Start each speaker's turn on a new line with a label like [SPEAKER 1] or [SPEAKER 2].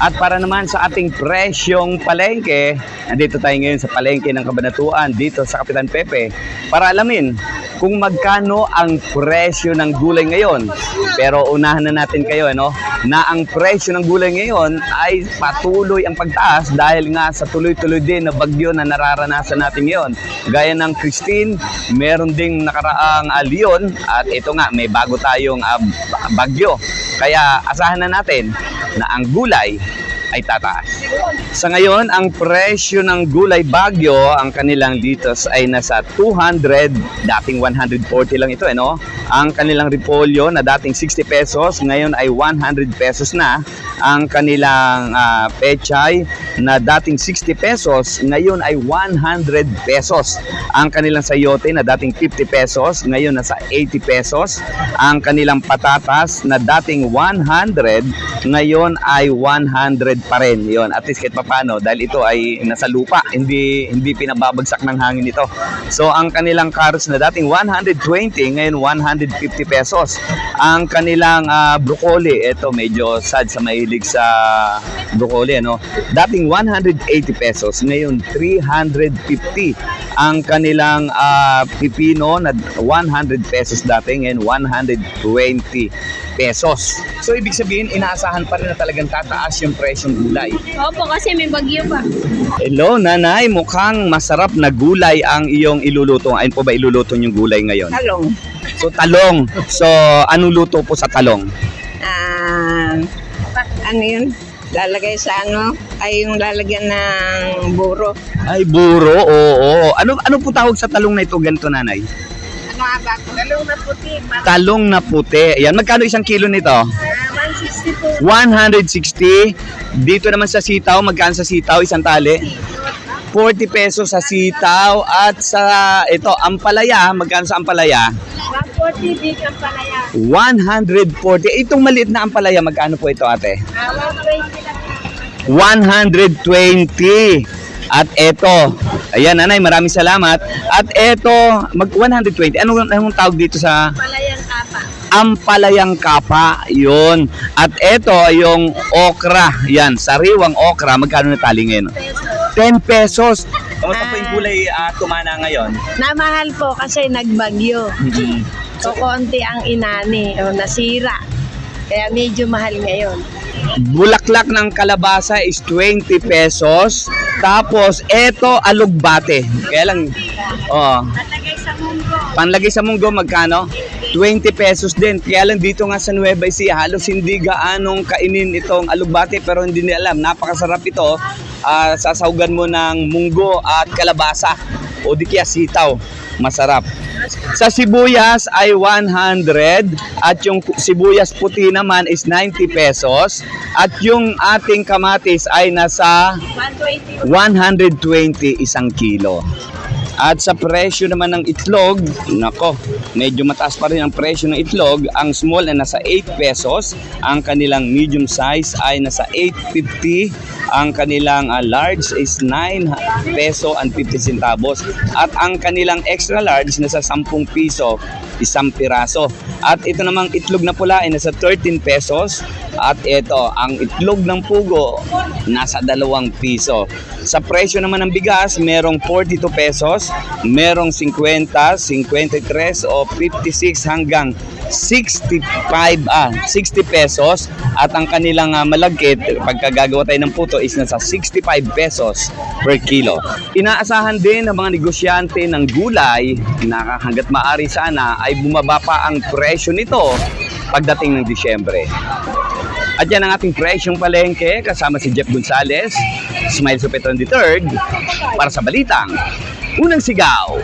[SPEAKER 1] At para naman sa ating presyong palengke, nandito tayo ngayon sa palengke ng Cabanatuan dito sa Kapitan Pepe para alamin kung magkano ang presyo ng gulay ngayon. Pero unahan na natin kayo na ang presyo ng gulay ngayon ay patuloy ang pagtaas dahil nga sa tuloy-tuloy din na bagyo na nararanasan natin ngayon. Gaya ng Christine, meron ding nakaraang Leon at ito nga may bago tayong bagyo. Kaya asahan na natin na ang gulay ay tataas. Sa ngayon, ang presyo ng gulay Bagyo, ang kanilang litos ay nasa 200, dating 140 lang ito, Ang kanilang repolyo na dating 60 pesos, ngayon ay 100 pesos na. Ang kanilang pechay na dating 60 pesos, ngayon ay 100 pesos. Ang kanilang sayote na dating 50 pesos, ngayon nasa 80 pesos. Ang kanilang patatas na dating 100, ngayon ay 100 pa rin. Yun, at least kahit paano dahil ito ay nasa lupa, hindi pinababagsak ng hangin ito. So ang kanilang carrots na dating 120, ngayon 150 pesos. Ang kanilang broccoli, ito medyo sad sa mahilig sa broccoli, dating 180 pesos, ngayon 350. Ang kanilang pipino na 100 pesos dating, ngayon 120 pesos. So ibig sabihin, inaasahan pa rin na talagang tataas yung presyong gulay.
[SPEAKER 2] Opo, kasi may bagyo pa.
[SPEAKER 1] Hello, nanay. Mukhang masarap na gulay ang iyong iluluto. Ayun po ba iluluto yung gulay ngayon?
[SPEAKER 3] Talong.
[SPEAKER 1] So, talong. So, anong luto po sa talong?
[SPEAKER 3] Ano yun? Lalagay sa ay yung lalagyan ng buro.
[SPEAKER 1] Ay, buro. Oo. Ano po tawag sa talong na ito? Ganito, nanay.
[SPEAKER 3] Ano nga ba? Talong na puti.
[SPEAKER 1] Talong na puti. Ayan, magkano isang kilo nito?
[SPEAKER 3] 160 po.
[SPEAKER 1] 160. Dito naman sa sitaw, magkano sa sitaw isang tali? 40 pesos sa sitaw. At sa ito, ampalaya, magkano sa ampalaya?
[SPEAKER 3] 140 big ang palaya.
[SPEAKER 1] 140. Itong maliit na ampalaya, magkano po ito, ate?
[SPEAKER 3] 120 lang.
[SPEAKER 1] 120. At ito, ayan nanay, maraming salamat. At ito, mag 120. Anong tawag dito sa
[SPEAKER 3] Palayang kapa.
[SPEAKER 1] ampalayang kapa? Yun. At ito, yung okra. Yan, sariwang okra. Magkano na tali ngayon? 10 pesos. Kamusta po yung gulay tumana ngayon?
[SPEAKER 3] Namahal po kasi nagbagyo. So, konti ang inani o nasira. Kaya medyo mahal ngayon.
[SPEAKER 1] Bulaklak ng kalabasa is 20 pesos. Tapos, eto, alugbate. Kaya lang,
[SPEAKER 3] Patagay sa munggo.
[SPEAKER 1] panlagay sa munggo, magkano? 20 pesos din. Kaya lang dito nga sa Nueva Ecija, halos hindi gaanong kainin itong alugbate, pero hindi nila alam. Napakasarap ito. Sasahugan mo ng munggo at kalabasa o di kaya sitaw. Masarap. Sa sibuyas ay 100 at yung sibuyas puti naman is 90 pesos at yung ating kamatis ay nasa 120 isang kilo. At sa presyo naman ng itlog, nako, medyo mataas pa rin ang presyo ng itlog. Ang small ay nasa 8 pesos, ang kanilang medium size ay nasa 8.50, ang kanilang large is 9 peso and 50 centavos, at ang kanilang extra large nasa 10 piso, isang piraso. At ito namang itlog na pula ay nasa 13 pesos, at ito, ang itlog ng pugo, nasa 2 piso. Sa presyo naman ng bigas, merong 42 pesos, merong 50, 53 o 56 hanggang 60 pesos, at ang kanilang malagkit pagkagagawa tayo ng puto is nasa 65 pesos per kilo. Inaasahan din ng mga negosyante ng gulay na hanggat maaari sana ay bumaba pa ang presyo nito pagdating ng Disyembre. At yan ang ating presyong palengke kasama si Jeff Gonzalez, Smile Supetron III, para sa Balitang Unang Sigaw.